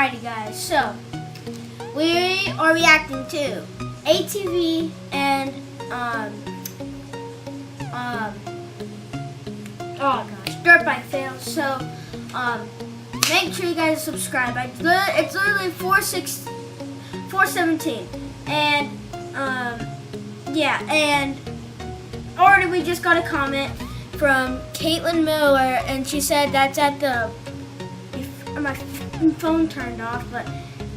Alrighty guys, so we are reacting to ATV and oh gosh, dirt bike fails. So make sure you guys subscribe. It's literally 417, and yeah, and already we just got a comment from Caitlin Miller, and she said that's at the, my phone turned off, but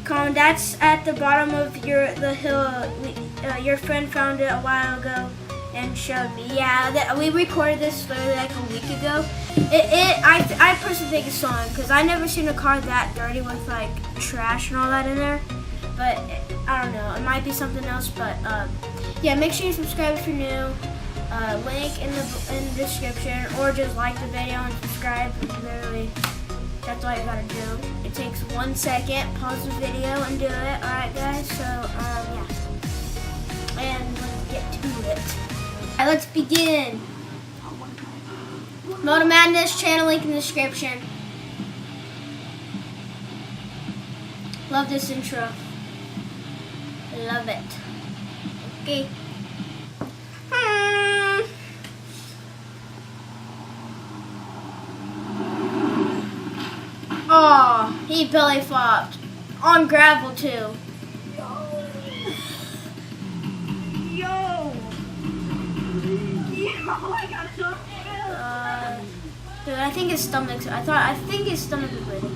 Colin, that's at the bottom of the hill. Your friend found it a while ago and showed me. Yeah, we recorded this literally like a week ago. I personally think it's fun because I never seen a car that dirty with like trash and all that in there. But I don't know, it might be something else. But yeah, make sure you subscribe if you're new. Link in the description, or just like the video and subscribe. Literally, that's all you gotta do. It takes 1 second. Pause the video and do it. Alright guys, so yeah. And let's get to it. Alright, let's begin. Moto Madness channel link in the description. Love this intro. Love it. Okay. Oh, he belly flopped. On gravel too. Yo! I got something. Dude, I think his stomach's. I think his stomach is bleeding.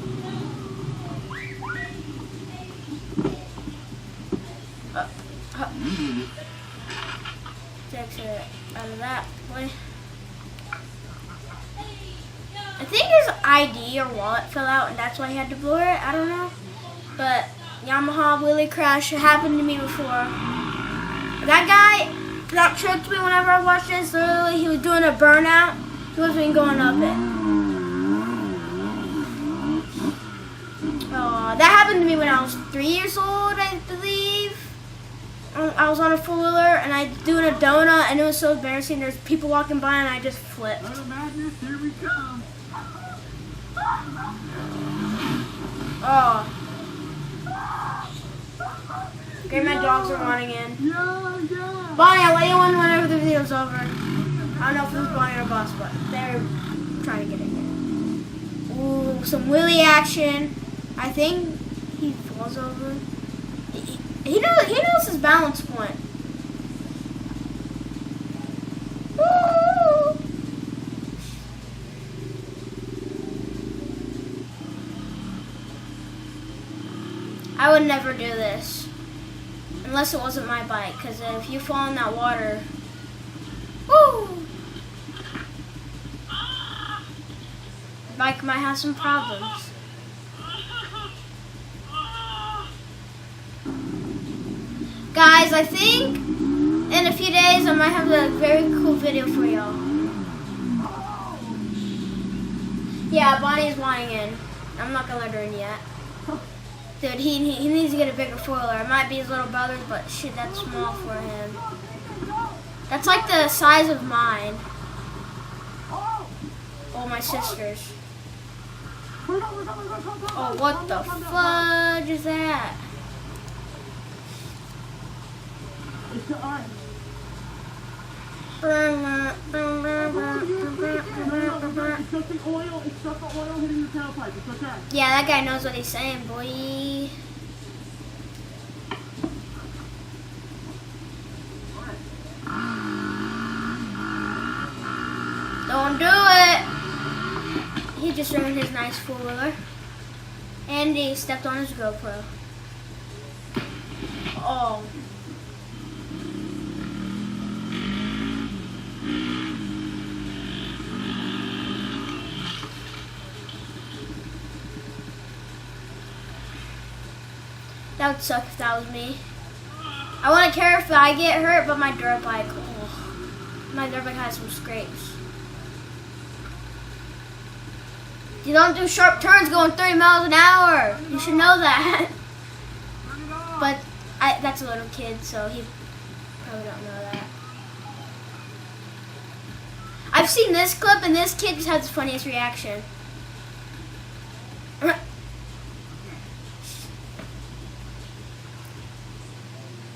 Takes it out of that way. I think his ID or wallet fell out, and that's why he had to blur it. I don't know. But Yamaha wheelie crash. It happened to me before. That guy that tricked me whenever I watched this. Literally, he was doing a burnout. He wasn't even going up it. Oh, that happened to me when I was 3 years old, I believe. I was on a four-wheeler and I doing a donut, and it was so embarrassing. There's people walking by and I just flipped. Moto Madness, here we come. Oh. Okay, my dogs are running in. Yeah. Bonnie, I'll let you in whenever the video's over. I don't know if it was Bonnie or Boss, but they're trying to get in here. Ooh, some wheelie action. I think he falls over. He knows his balance point. Woo! I would never do this unless it wasn't my bike, because if you fall in that water, woo! The bike might have some problems. Guys, I think in a few days I might have a very cool video for y'all. Yeah, Bonnie's wanting in. I'm not gonna let her in yet. Dude, he needs to get a bigger foiler. It might be his little brother's, but shit, that's small for him. That's like the size of mine. Oh, my sister's. Oh, what the fudge is that? It's the eye. It's just the oil hitting the tailpipe. It's okay. Yeah, that guy knows what he's saying, boy. Don't do it. He just ruined his nice four-wheeler. And he stepped on his GoPro. Oh. That would suck if that was me. I wouldn't care if I get hurt, but my dirt bike, oh, my dirt bike has some scrapes. You don't do sharp turns going 30 miles an hour. You should know that. But that's a little kid, so he probably don't know that. I've seen this clip, and this kid just has the funniest reaction.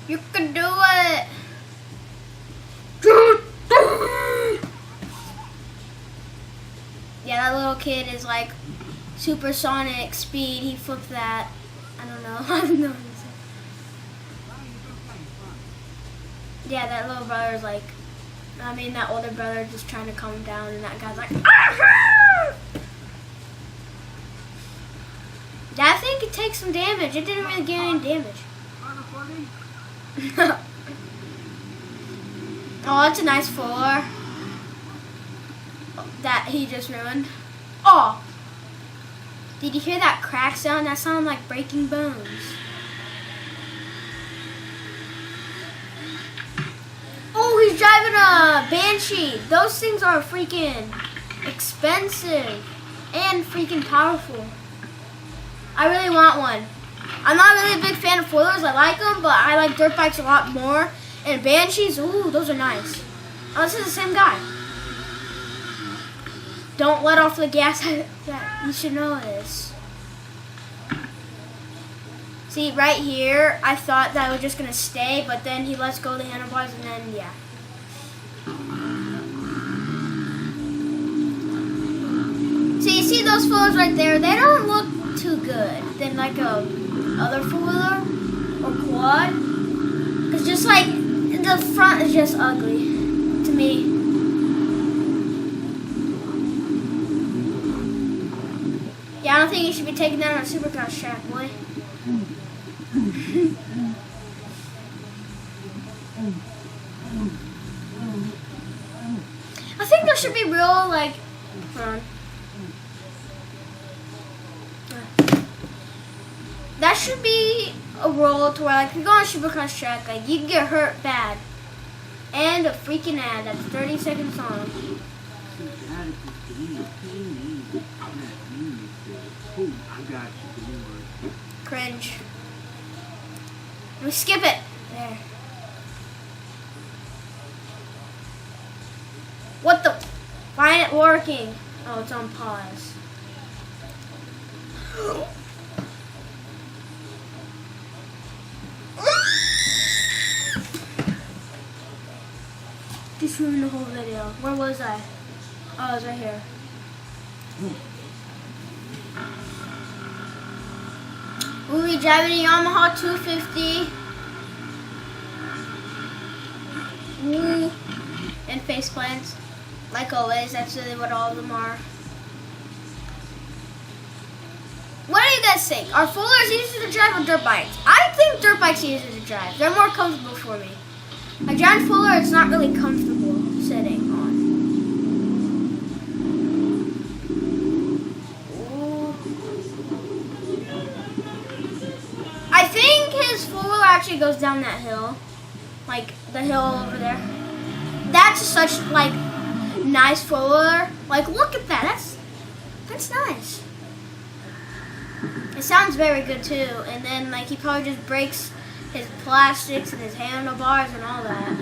You can do it. Yeah, that little kid is like supersonic speed. He flipped that. I don't know. I don't know. Yeah, that little brother's like, that older brother just trying to calm him down, and that guy's like, ah! That thing could take some damage. It didn't really get any damage. Oh, that's a nice four that he just ruined. Oh! Did you hear that crack sound? That sounded like breaking bones. Oh, he's driving a Banshee. Those things are freaking expensive and freaking powerful. I really want one. I'm not really a big fan of four-wheelers. I like them, but I like dirt bikes a lot more. And Banshees, ooh, those are nice. Oh, this is the same guy. Don't let off the gas. You should know this. See, right here, I thought that was just going to stay, but then he lets go of the handlebars, and then, yeah. So you see those four-wheelers right there? They don't look too good than like a other four-wheeler or quad. Because just like, the front is just ugly to me. Yeah, I don't think you should be taking that on a supercross track, boy. I think there should be real, like, hold on. That should be a rule to where, like, if you go on a supercross track, like, you can get hurt bad. And a freaking ad that's 30 seconds long. Cringe. We skip it. There. What the? Why ain't it working? Oh, it's on pause. Just ruined the whole video. Where was I? Oh, I was right here. We'll be driving a Yamaha 250. Ooh. And face plants. Like always, that's really what all of them are. What do you guys think? Are four-wheelers easier to drive or dirt bikes? I think dirt bikes are easier to drive. They're more comfortable for me. A giant four-wheeler, it's not really comfortable sitting on. Ooh. I think his four-wheeler actually goes down that hill. Like, the hill over there. That's such, like, nice four-wheeler. Like, look at that. That's nice. It sounds very good, too. And then, like, he probably just breaks his plastics and his handlebars and all that.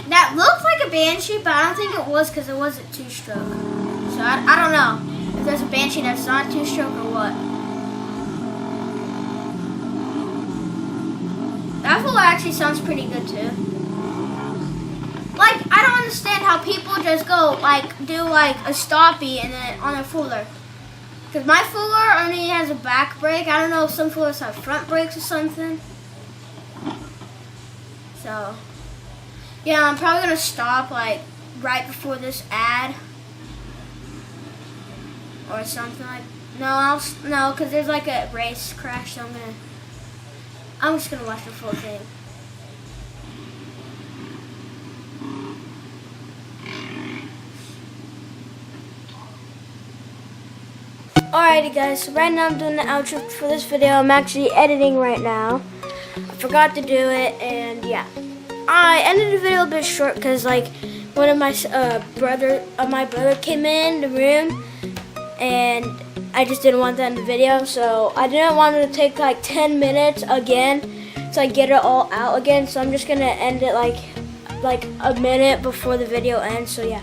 That looked like a Banshee, but I don't think it was because it wasn't two-stroke. So I don't know if there's a Banshee that's not two-stroke or what. That fool actually sounds pretty good too. Like, I don't understand how people just go, like, do, like, a stoppie and then on their fooler. Because my fooler only has a back brake. I don't know if some foolers have front brakes or something. So, yeah, I'm probably going to stop, like, right before this ad. Or something like, no, because there's, like, a race crash, so I'm just going to watch the full thing. Alrighty guys, so right now I'm doing the outro for this video. I'm actually editing right now. I forgot to do it, and yeah. I ended the video a bit short because, like, one of my brother came in the room, and I just didn't want that in the video, so I didn't want it to take like 10 minutes again so I get it all out again, so I'm just gonna end it like like a minute before the video ends. So yeah,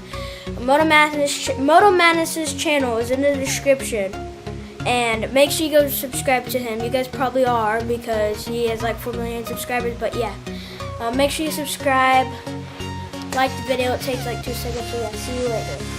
Moto Madness's channel is in the description, and make sure you go subscribe to him. You guys probably are because he has like 4 million subscribers. But yeah, make sure you subscribe, like the video. It takes like 2 seconds. So yeah, see you later.